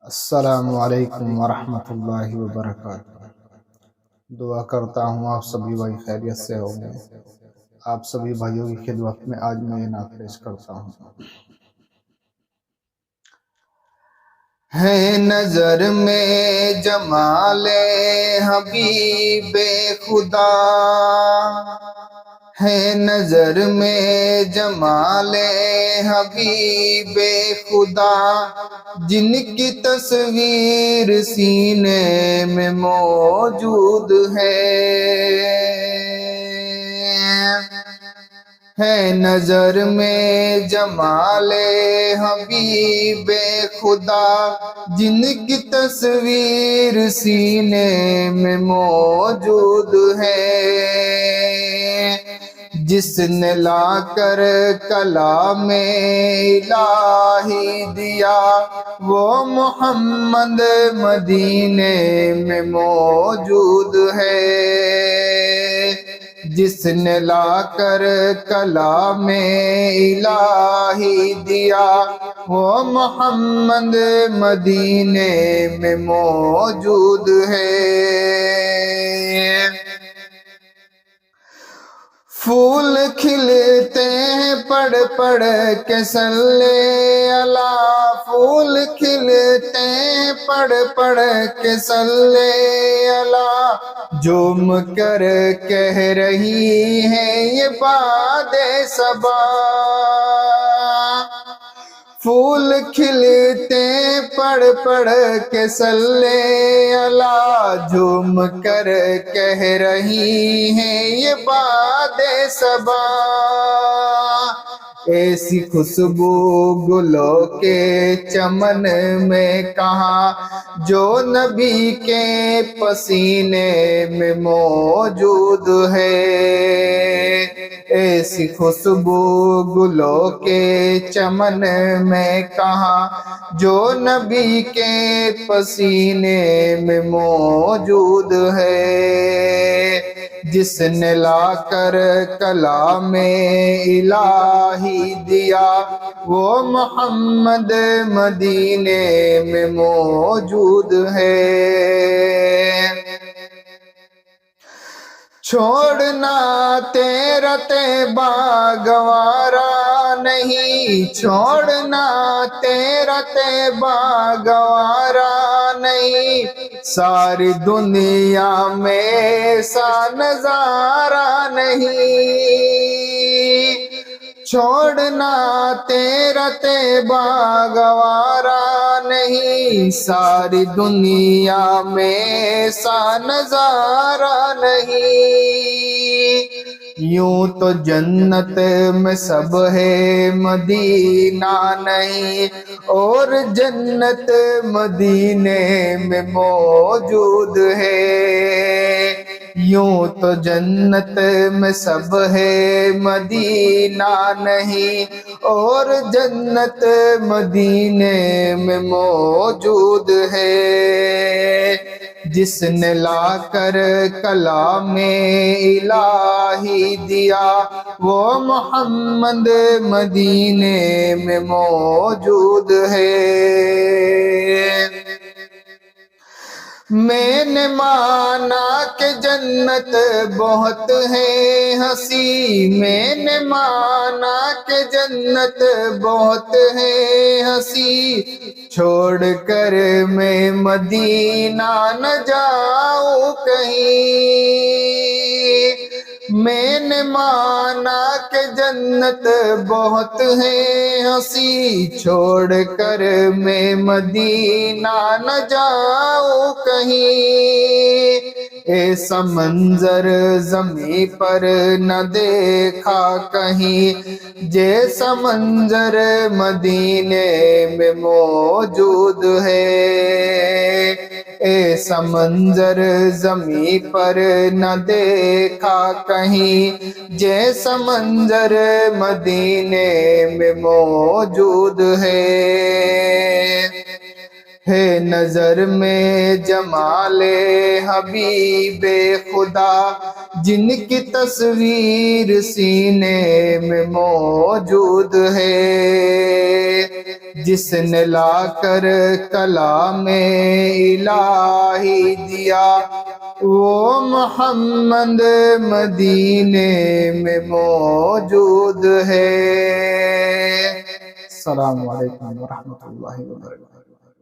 السلام علیکم ورحمۃ اللہ وبرکاتہ۔ دعا کرتا ہوں آپ سبھی بھائی خیریت سے ہوں گے۔ آپ سبھی بھائیوں کی خدمت میں آج میں یہ نعت پیش کرتا ہوں۔ ہے نظر میں جمال حبیب خدا، ہے نظر میں جمال حبیب خدا، جن کی تصویر سینے میں موجود ہے نظر میں جمال حبیب خدا، جن کی تصویر سینے میں موجود ہے، جس نے لا کر کلام الہی دیا، وہ محمد مدینے میں موجود ہے، جس نے لا کر کلام الہی دیا، وہ محمد مدینے میں موجود ہے۔ پھول کھلتے ہیں پڑھ پڑھ کے صلی اللہ، پھول کھلتے ہیں پڑھ پڑھ کے صلی اللہ، جھوم کر کہہ رہی ہے یہ باد صبا، پھول کھلتے پڑھ پڑھ کے صلی اللہ، جھوم کر کہہ رہی ہیں یہ باد صبا، ایسی خوشبو گلوں کے چمن میں کہاں، جو نبی کے پسینے میں موجود ہے، ایسی خوشبو گلوں کے چمن میں کہاں، جو نبی کے پسینے میں موجود ہے، جس نے لا کر کلام الہی دیا، وہ محمد مدینے میں موجود ہے۔ چھوڑنا تیرا طیبہ گوارا نہیں، چھوڑنا تیرا طیبہ گوارا نہیں، ساری دنیا میں ایسا نظارہ نہیں، چھوڑنا تیرا طیبہ گوارا نہیں، ساری دنیا میں ایسا نظارہ نہیں، یوں تو جنت میں سب ہے مدینہ نہیں، اور جنت مدینے میں موجود ہے، یوں تو جنت میں سب ہے مدینہ نہیں، اور جنت مدینے میں موجود ہے، جس نے لا کر کلام الہی دیا، وہ محمد مدینے میں موجود ہے۔ میں نے مانا کہ جنت بہت ہے ہنسی، میں نے مانا کہ جنت بہت ہے ہنسی، چھوڑ کر میں مدینہ نہ جاؤں کہیں، میں نے مانا کہ جنت بہت ہے ہنسی، چھوڑ کر میں مدینہ نہ جاؤں کہیں، ایسا منظر زمین پر نہ دیکھا کہیں، جیسا منظر مدینے میں موجود ہے، ایسا منظر زمین پر نہ دیکھا کہیں، جیسا منظر مدینے میں موجود ہے، ہے نظر میں جمال حبیب خدا، جن کی تصویر سینے میں موجود ہے، جس نے لا کر کلام الہی دیا، وہ محمد مدینے میں موجود ہے۔ السلام علیکم ورحمۃ اللہ وبرکاتہ۔